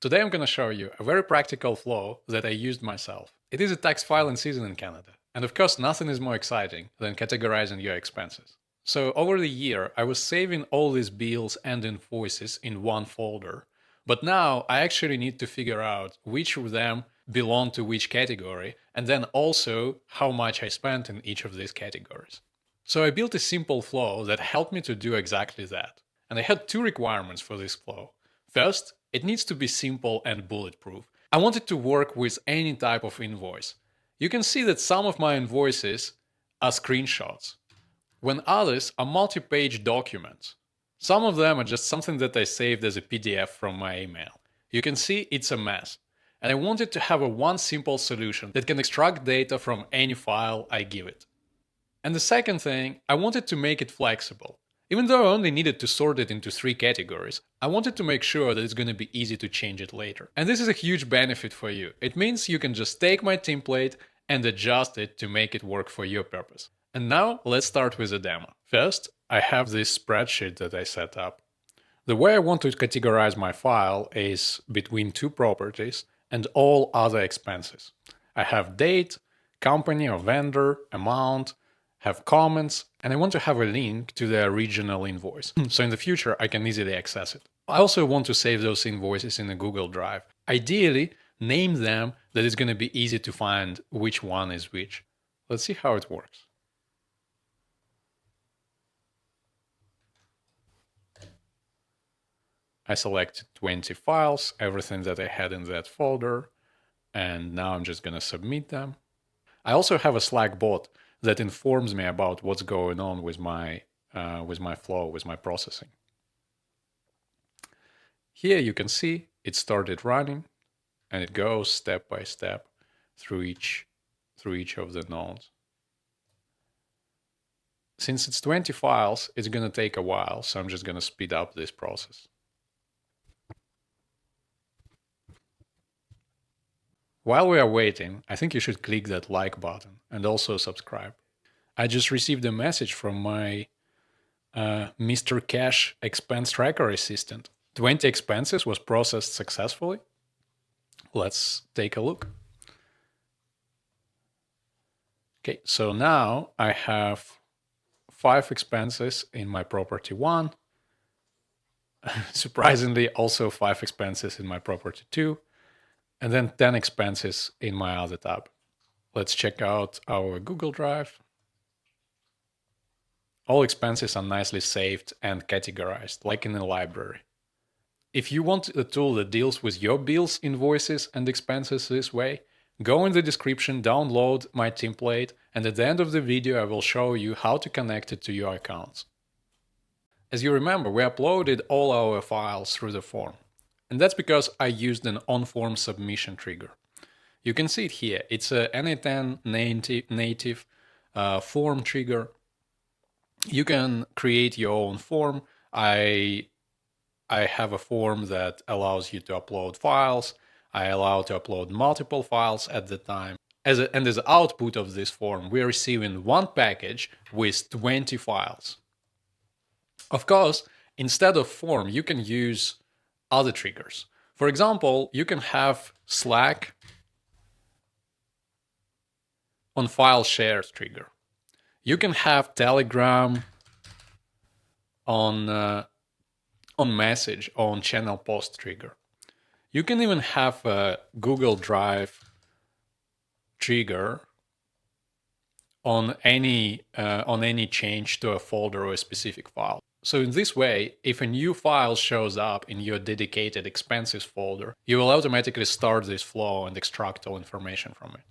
Today I'm going to show you a very practical flow that I used myself. It is a tax filing season in Canada, and of course nothing is more exciting than categorizing your expenses. So over the year I was saving all these bills and invoices in one folder, but now I actually need to figure out which of them belong to which category, and then also how much I spent in each of these categories. So I built a simple flow that helped me to do exactly that. And I had two requirements for this flow. First, it needs to be simple and bulletproof. I want it to work with any type of invoice. You can see that some of my invoices are screenshots, when others are multi-page documents. Some of them are just something that I saved as a PDF from my email. You can see it's a mess. And I wanted to have a one simple solution that can extract data from any file I give it. And the second thing, I wanted to make it flexible. Even though I only needed to sort it into 3 categories, I wanted to make sure that it's going to be easy to change it later. And this is a huge benefit for you. It means you can just take my template and adjust it to make it work for your purpose. And now let's start with a demo. First, I have this spreadsheet that I set up. The way I want to categorize my file is between 2 properties and all other expenses. I have date, company or vendor, amount, have comments, and I want to have a link to the original invoice. So in the future, I can easily access it. I also want to save those invoices in a Google Drive. Ideally, name them that it's going to be easy to find which one is which. Let's see how it works. I selected 20 files, everything that I had in that folder, and now I'm just going to submit them. I also have a Slack bot that informs me about what's going on with my flow, with my processing. Here you can see it started running, and it goes step by step through each of the nodes. Since it's 20 files, it's going to take a while, so I'm just going to speed up this process. While we are waiting, I think you should click that like button and also subscribe. I just received a message from my Mr. Cash expense tracker assistant. 20 expenses was processed successfully. Let's take a look. Okay, so now I have 5 expenses in my property 1. Surprisingly, also 5 expenses in my property 2. And then 10 expenses in my other tab. Let's check out our Google Drive. All expenses are nicely saved and categorized, like in a library. If you want a tool that deals with your bills, invoices, and expenses this way, go in the description, download my template, and at the end of the video I will show you how to connect it to your accounts. As you remember, we uploaded all our files through the form. And that's because I used an on-form submission trigger. You can see it here. It's a NA10 native form trigger. You can create your own form. I have a form that allows you to upload files. I allow to upload multiple files at the time. As the output of this form, we're receiving one package with 20 files. Of course, instead of form, you can use other triggers. For example, you can have Slack on file share trigger. You can have Telegram on message or on channel post trigger. You can even have a Google Drive trigger on any change to a folder or a specific file. So in this way, if a new file shows up in your dedicated expenses folder, you will automatically start this flow and extract all information from it.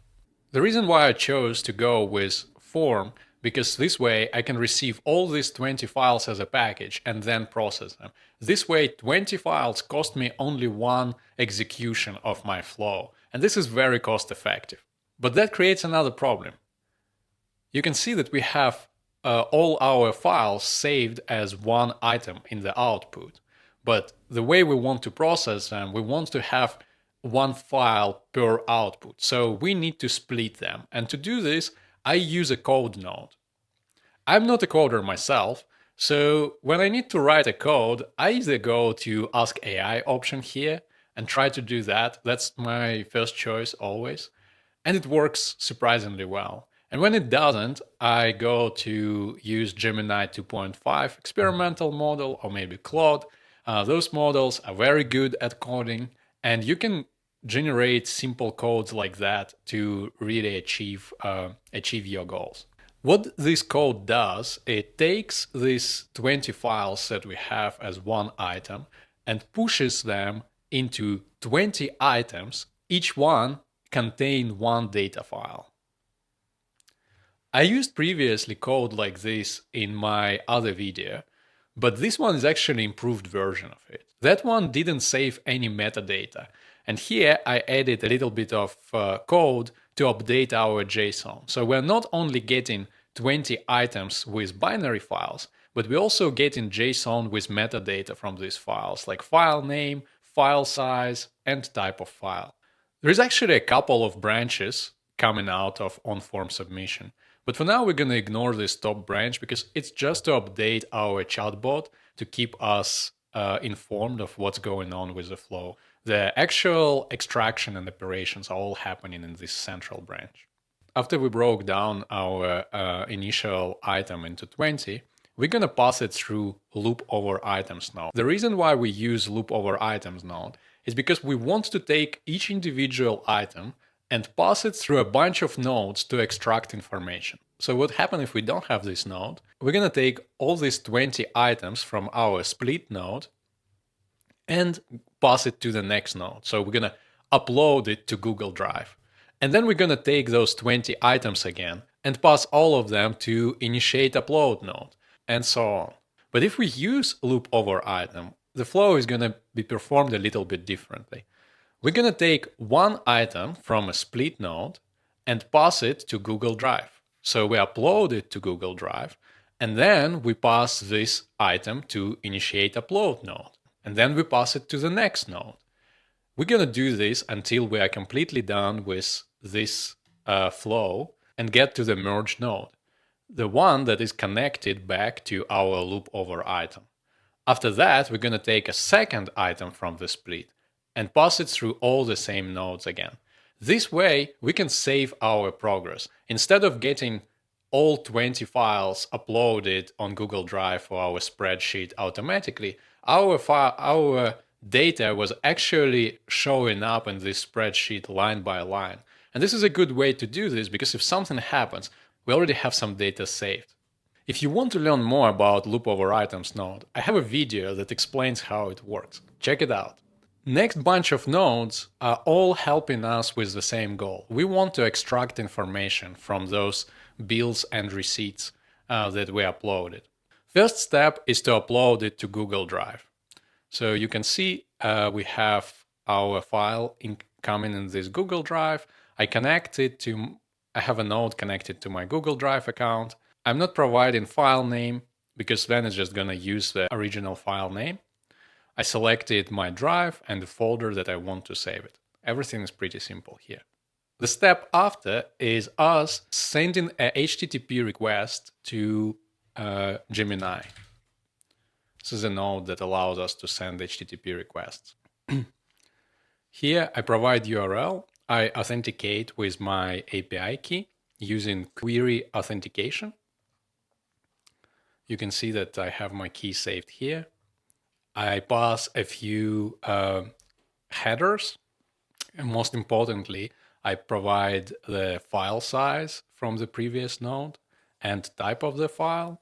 The reason why I chose to go with form, because this way I can receive all these 20 files as a package and then process them. This way, 20 files cost me only one execution of my flow, and this is very cost effective. But that creates another problem. You can see that we have all our files saved as one item in the output. But the way we want to process them, we want to have one file per output. So we need to split them. And to do this, I use a code node. I'm not a coder myself, so when I need to write a code, I either go to Ask AI option here, and try to do that. That's my first choice always. And it works surprisingly well. And when it doesn't, I go to use Gemini 2.5 experimental model or maybe Claude. Those models are very good at coding, and you can generate simple codes like that to really achieve your goals. What this code does, it takes these 20 files that we have as one item and pushes them into 20 items, each one contain one data file. I used previously code like this in my other video, but this one is actually an improved version of it. That one didn't save any metadata. And here I added a little bit of code to update our JSON. So we're not only getting 20 items with binary files, but we're also getting JSON with metadata from these files, like file name, file size, and type of file. There is actually a couple of branches coming out of on-form submission. But for now, we're going to ignore this top branch because it's just to update our chatbot to keep us informed of what's going on with the flow. The actual extraction and operations are all happening in this central branch. After we broke down our initial item into 20, we're going to pass it through loop over items node. The reason why we use loop over items node is because we want to take each individual item and pass it through a bunch of nodes to extract information. So what happens if we don't have this node? We're going to take all these 20 items from our split node and pass it to the next node. So we're going to upload it to Google Drive. And then we're going to take those 20 items again and pass all of them to initiate upload node, and so on. But if we use loop over item, the flow is going to be performed a little bit differently. We're going to take one item from a split node and pass it to Google Drive. So we upload it to Google Drive, and then we pass this item to initiate upload node. And then we pass it to the next node. We're going to do this until we are completely done with this flow and get to the merge node, the one that is connected back to our loop over item. After that, we're going to take a second item from the split and pass it through all the same nodes again. This way, we can save our progress. Instead of getting all 20 files uploaded on Google Drive or our spreadsheet automatically, our data was actually showing up in this spreadsheet line by line. And this is a good way to do this because if something happens, we already have some data saved. If you want to learn more about loop over items node, I have a video that explains how it works. Check it out. Next bunch of nodes are all helping us with the same goal. We want to extract information from those bills and receipts that we uploaded. First step is to upload it to Google Drive. So you can see we have our file coming in this Google Drive. I have a node connected to my Google Drive account. I'm not providing file name because then it's just going to use the original file name. I selected my drive and the folder that I want to save it. Everything is pretty simple here. The step after is us sending a HTTP request to Gemini. This is a node that allows us to send HTTP requests. Here I provide URL. I authenticate with my API key using query authentication. You can see that I have my key saved here. I pass a few headers, and most importantly, I provide the file size from the previous node and type of the file,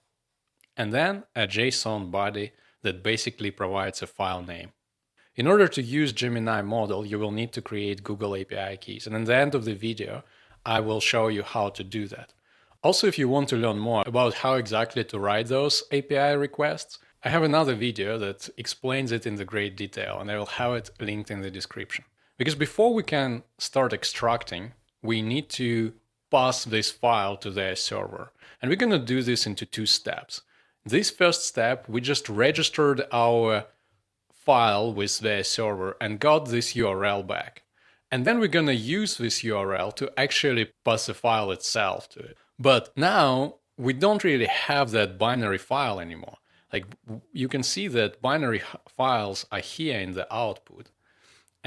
and then a JSON body that basically provides a file name. In order to use Gemini model, you will need to create Google API keys, and at the end of the video, I will show you how to do that. Also, if you want to learn more about how exactly to write those API requests, I have another video that explains it in the great detail, and I will have it linked in the description. Because before we can start extracting, we need to pass this file to their server. And we're going to do this into two steps. This first step, we just registered our file with their server and got this URL back. And then we're going to use this URL to actually pass the file itself to it. But now we don't really have that binary file anymore. Like you can see that binary files are here in the output.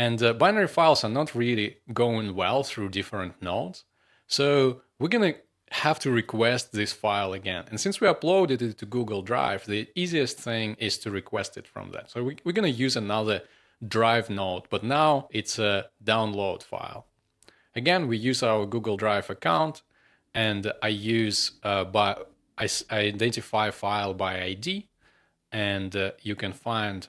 And binary files are not really going well through different nodes. So we're going to have to request this file again. And since we uploaded it to Google Drive, the easiest thing is to request it from that. So we're going to use another Drive node, but now it's a download file. Again, we use our Google Drive account, and I identify file by ID, and you can find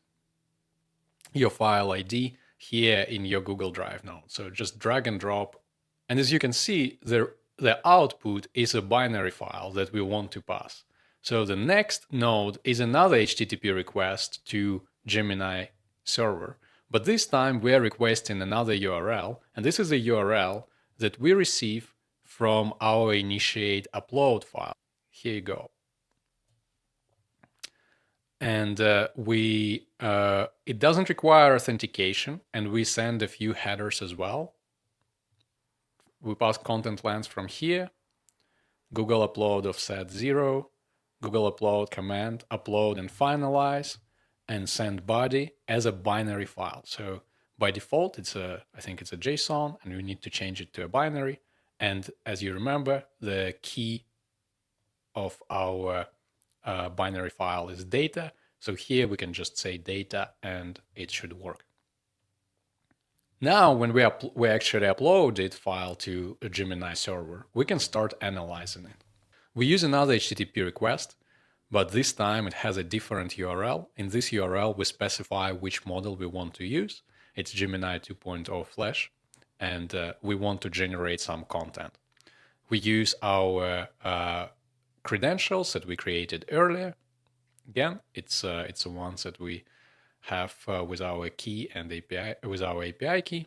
your file ID here in your Google Drive node. So just drag and drop. And as you can see, the output is a binary file that we want to pass. So the next node is another HTTP request to Gemini server. But this time we are requesting another URL. And this is the URL that we receive from our initiate upload file. Here you go. And it doesn't require authentication, and we send a few headers as well. We pass content length from here, Google upload offset 0, Google upload command, upload and finalize, and send body as a binary file. So by default, I think it's a JSON, and we need to change it to a binary. And as you remember, the key of our binary file is data. So here we can just say data and it should work. Now, when we actually upload this file to a Gemini server, we can start analyzing it. We use another HTTP request, but this time it has a different URL. In this URL, we specify which model we want to use. It's Gemini 2.0 Flash, and we want to generate some content. We use our credentials that we created earlier. Again, it's the ones that we have with our key and API, with our API key.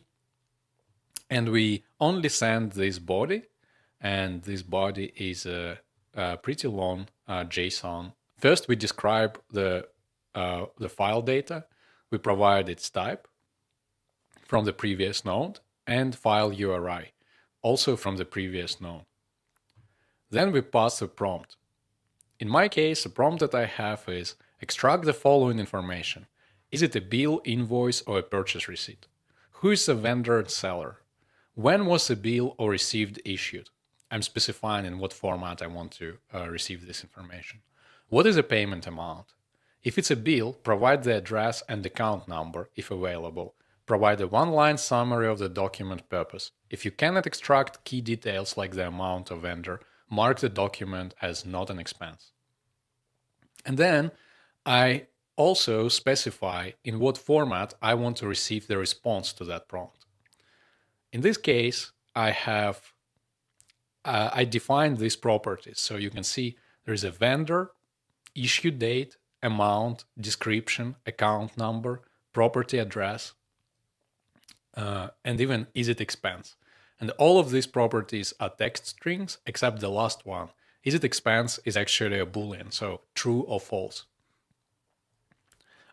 And we only send this body, and this body is a pretty long JSON. First, we describe the file data. We provide its type from the previous node and file URI, also from the previous node. Then we pass a prompt. In my case, the prompt that I have is extract the following information. Is it a bill, invoice, or a purchase receipt? Who is the vendor and seller? When was the bill or receipt issued? I'm specifying in what format I want to receive this information. What is the payment amount? If it's a bill, provide the address and account number if available. Provide a one-line summary of the document purpose. If you cannot extract key details like the amount or vendor, mark the document as not an expense. And then I also specify in what format I want to receive the response to that prompt. In this case, I defined these properties. So you can see there is a vendor, issue date, amount, description, account number, property address, and even is it expense. And all of these properties are text strings except the last one. Is it expense is actually a Boolean, so true or false.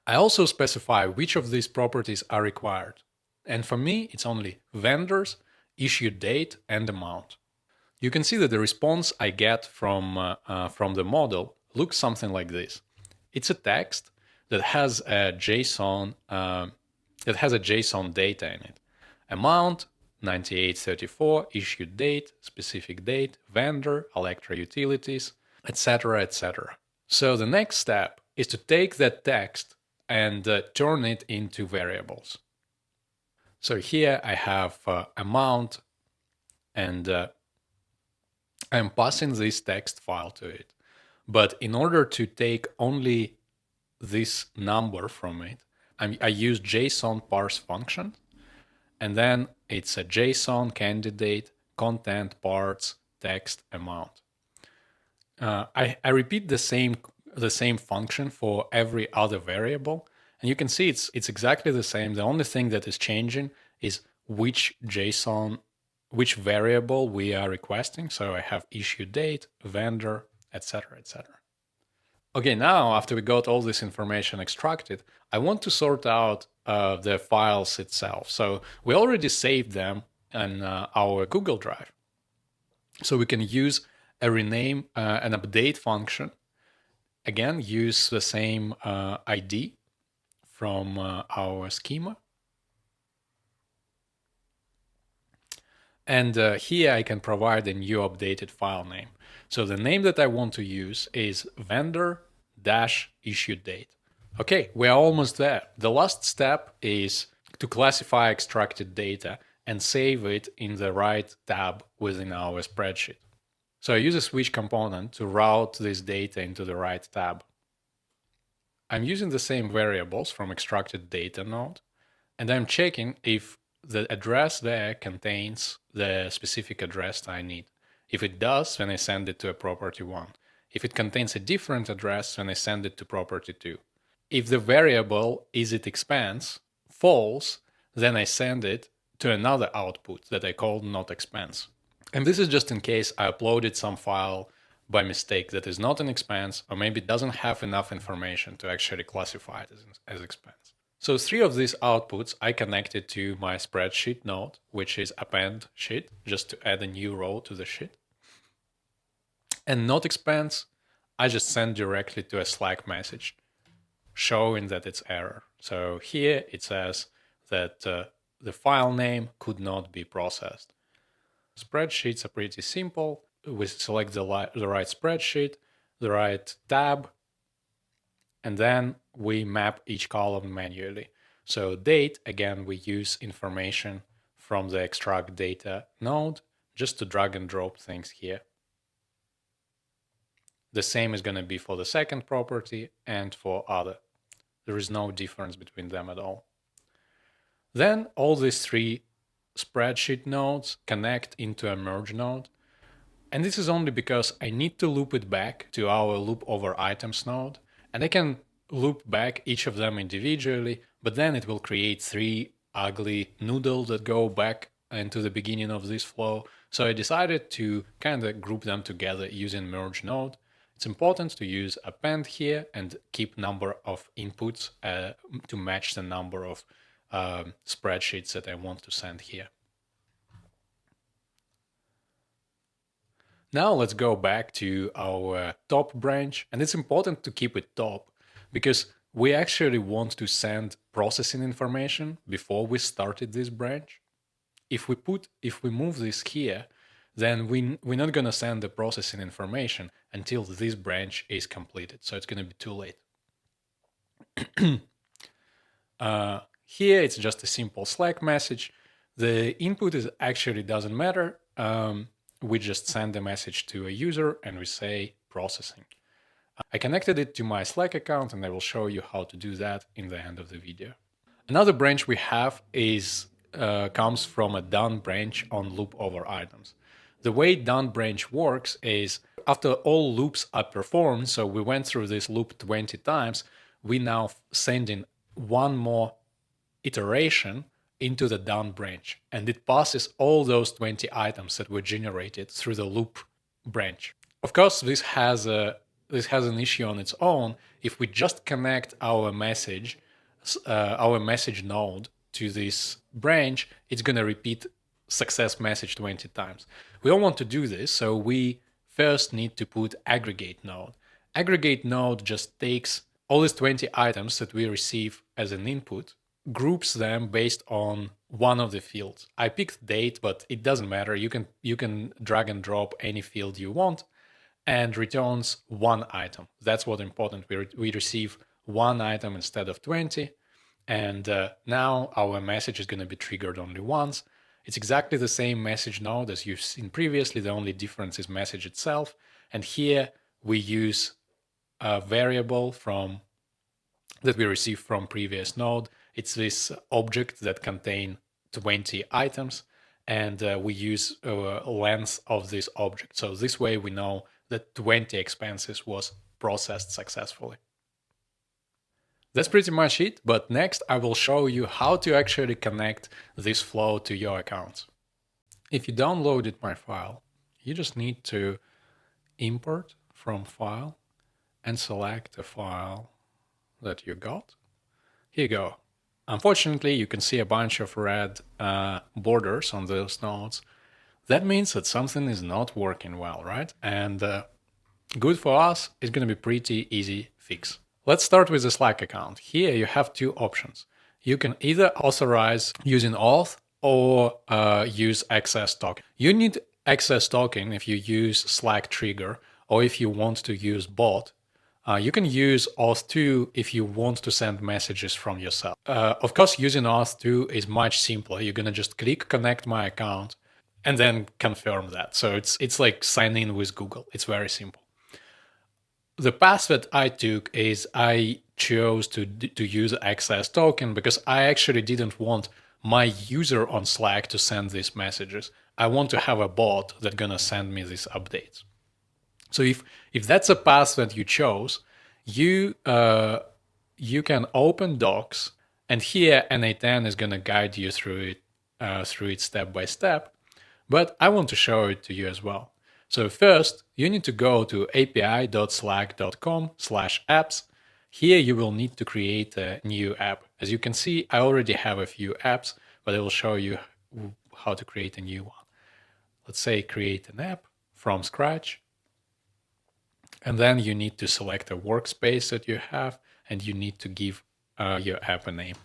I also specify which of these properties are required. And for me, it's only vendors, issue date, and amount. You can see that the response I get from the model looks something like this. It's a text that has a JSON data in it. Amount, 9834, issue date, specific date, vendor, Electra Utilities, etc., etc. So the next step is to take that text and turn it into variables. So here I have amount, and I'm passing this text file to it. But in order to take only this number from it, I use JSON parse function, and then it's a JSON candidate, content, parts, text, amount. I repeat the same function for every other variable, and you can see it's exactly the same. The only thing that is changing is which variable we are requesting. So I have issue date, vendor, etc., etc. Okay, now after we got all this information extracted, I want to sort out the files itself. So we already saved them in our Google Drive. So we can use a rename, an update function. Again, use the same ID from our schema. And here I can provide a new updated file name. So the name that I want to use is vendor-issue date. Okay, we're almost there. The last step is to classify extracted data and save it in the right tab within our spreadsheet. So I use a switch component to route this data into the right tab. I'm using the same variables from extracted data node, and I'm checking if the address there contains the specific address I need. If it does, then I send it to a property 1. If it contains a different address, then I send it to property 2. If the variable isItExpense false, then I send it to another output that I call notExpense. And this is just in case I uploaded some file by mistake that is not an expense, or maybe doesn't have enough information to actually classify it as expense. So 3 of these outputs I connected to my spreadsheet node, which is append sheet, just to add a new row to the sheet. And notExpense, I just send directly to a Slack message showing that it's error. So here it says that the file name could not be processed. Spreadsheets are pretty simple. We select the right spreadsheet, the right tab, and then we map each column manually. So date, again, we use information from the extract data node just to drag and drop things here. The same is going to be for the second property and for other. There is no difference between them at all. Then all these 3 spreadsheet nodes connect into a merge node. And this is only because I need to loop it back to our loop over items node. And I can loop back each of them individually, but then it will create 3 ugly noodles that go back into the beginning of this flow. So I decided to kind of group them together using merge node. It's important to use append here and keep number of inputs to match the number of spreadsheets that I want to send here. Now let's go back to our top branch, and it's important to keep it top because we actually want to send processing information before we started this branch. If we move this here, then we're not going to send the processing information until this branch is completed. So it's going to be too late. Here it's just a simple Slack message. The input actually doesn't matter. We just send a message to a user and we say processing. I connected it to my Slack account and I will show you how to do that in the end of the video. Another branch we have comes from a done branch on loop over items. The way done branch works is after all loops are performed, so we went through this loop 20 times, we now send in one more iteration into the done branch, and it passes all those 20 items that were generated through the loop branch. Of course, this has an issue on its own. If we just connect our message node to this branch, it's going to repeat success message 20 times. We don't want to do this, so we first need to put aggregate node. Aggregate node just takes all these 20 items that we receive as an input, groups them based on one of the fields. I picked date, but it doesn't matter. You can drag and drop any field you want, and returns one item. That's what's important. We receive one item instead of 20, and now our message is going to be triggered only once. It's exactly the same message node as you've seen previously. The only difference is message itself. And here we use a variable that we received from previous node. It's this object that contains 20 items, and we use length of this object. So this way we know that 20 expenses was processed successfully. That's pretty much it, but next I will show you how to actually connect this flow to your accounts. If you downloaded my file, you just need to import from file and select the file that you got. Here you go. Unfortunately, you can see a bunch of red borders on those nodes. That means that something is not working well, right? And good for us, it's going to be pretty easy fix. Let's start with the Slack account. Here you have 2 options. You can either authorize using auth or use access token. You need access token if you use Slack trigger, or if you want to use bot. You can use auth2 if you want to send messages from yourself. Of course, using auth2 is much simpler. You're gonna just click connect my account and then confirm that. So it's like sign in with Google. It's very simple. The path that I took is I chose to use access token because I actually didn't want my user on Slack to send these messages. I want to have a bot that's gonna send me these updates. So if that's a path that you chose, you you can open Docs, and here NA10 is gonna guide you through it step by step. But I want to show it to you as well. So first, you need to go to api.slack.com/apps. Here you will need to create a new app. As you can see, I already have a few apps, but I will show you how to create a new one. Let's say create an app from scratch. And then you need to select a workspace that you have, and you need to give your app a name.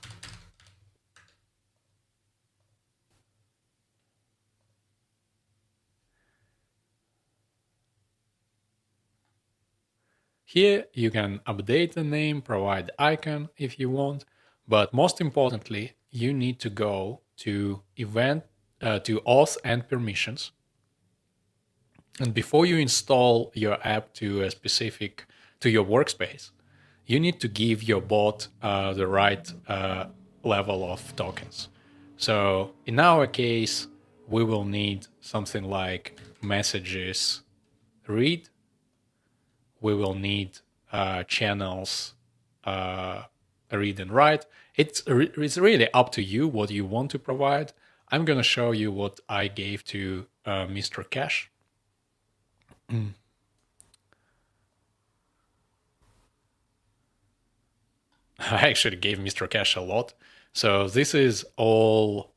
Here you can update the name, provide icon if you want, but most importantly, you need to go to event, to auth and permissions. And before you install your app to your workspace, you need to give your bot the right level of tokens. So in our case, we will need something like messages read. We will need channels read and write. It's really up to you what you want to provide. I'm going to show you what I gave to Mr. Cash. I actually gave Mr. Cash a lot. So this is all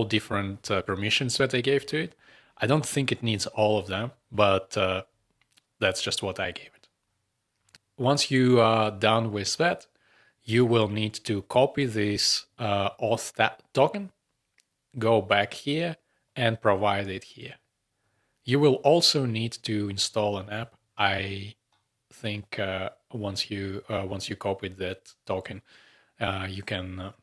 different permissions that I gave to it. I don't think it needs all of them, but that's just what I gave it. Once you are done with that, you will need to copy this auth token, go back here, and provide it here. You will also need to install an app. I think once you copied that token, you can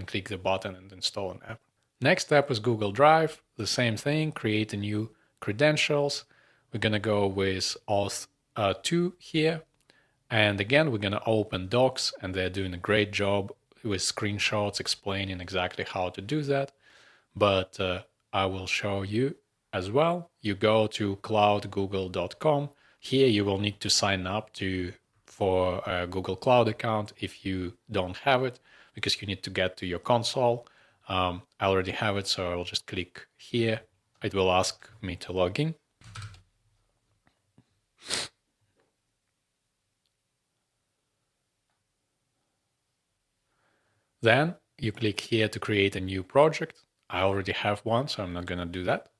click the button and install an app. Next step is Google Drive. The same thing. Create a new credentials. We're gonna go with auth2 here, and again we're gonna open Docs, and they're doing a great job with screenshots explaining exactly how to do that. But I will show you as well. You go to cloudgoogle.com. Here you will need to sign up for a Google Cloud account if you don't have it, because you need to get to your console. I already have it, so I will just click here. It will ask me to log in. Then you click here to create a new project. I already have one, so I'm not going to do that.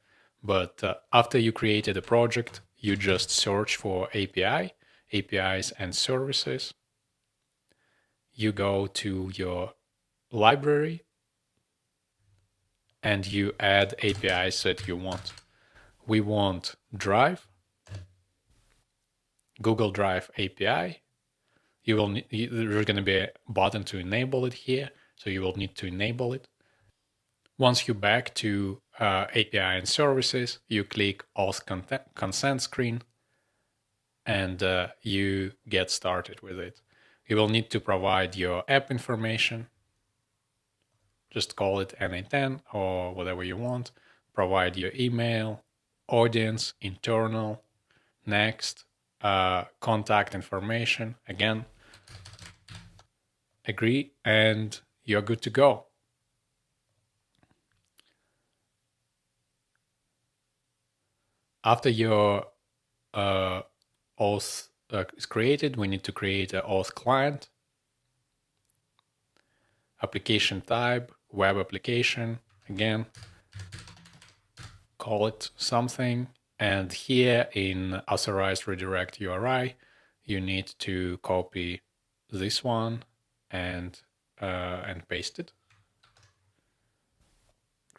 But after you created a project, you just search for APIs and services. You go to your library and you add APIs that you want. We want Drive, Google Drive API. There's going to be a button to enable it here, so you will need to enable it. Once you're back to API and services, you click auth consent screen, and you get started with it. You will need to provide your app information. Just call it NA10 or whatever you want. Provide your email, audience, internal, next, contact information. Again, agree, and you're good to go. After your auth is created, we need to create an auth client. Application type, web application, again, call it something. And here in authorized redirect URI, you need to copy this one and paste it.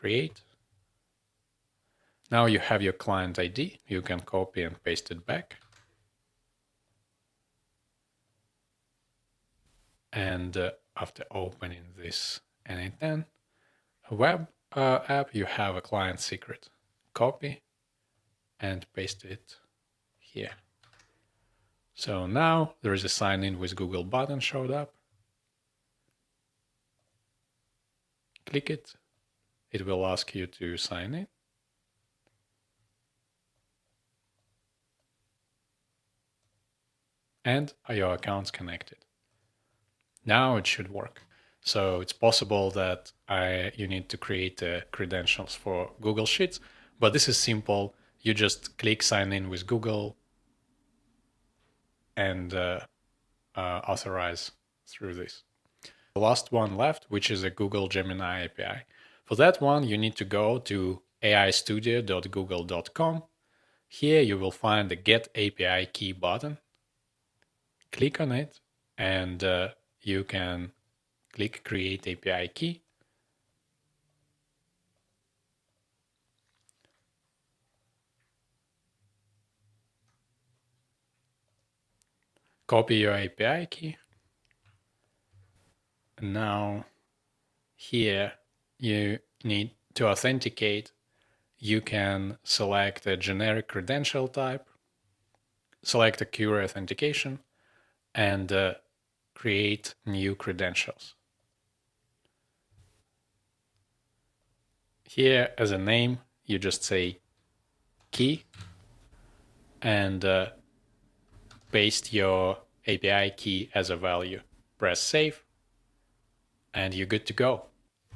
create. Now you have your client ID. You can copy and paste it back. And after opening this N10 web app, you have a client secret. Copy and paste it here. So now there is a sign in with Google button showed up. Click it. It will ask you to sign in. And your account's connected. Now it should work. So it's possible that you need to create credentials for Google Sheets, but this is simple. You just click sign in with Google and authorize through this. The last one left, which is a Google Gemini API. For that one, you need to go to aistudio.google.com. Here you will find the Get API Key button. Click on it and you can click Create API Key. Copy your API key. And now here you need to authenticate. You can select a generic credential type, select a query authentication, and create new credentials. Here as a name, you just say key and paste your API key as a value. Press save and you're good to go.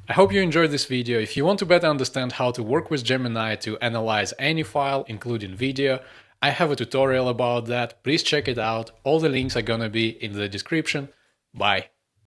I hope you enjoyed this video. If you want to better understand how to work with Gemini to analyze any file, including video, I have a tutorial about that. Please check it out. All the links are gonna be in the description. Bye.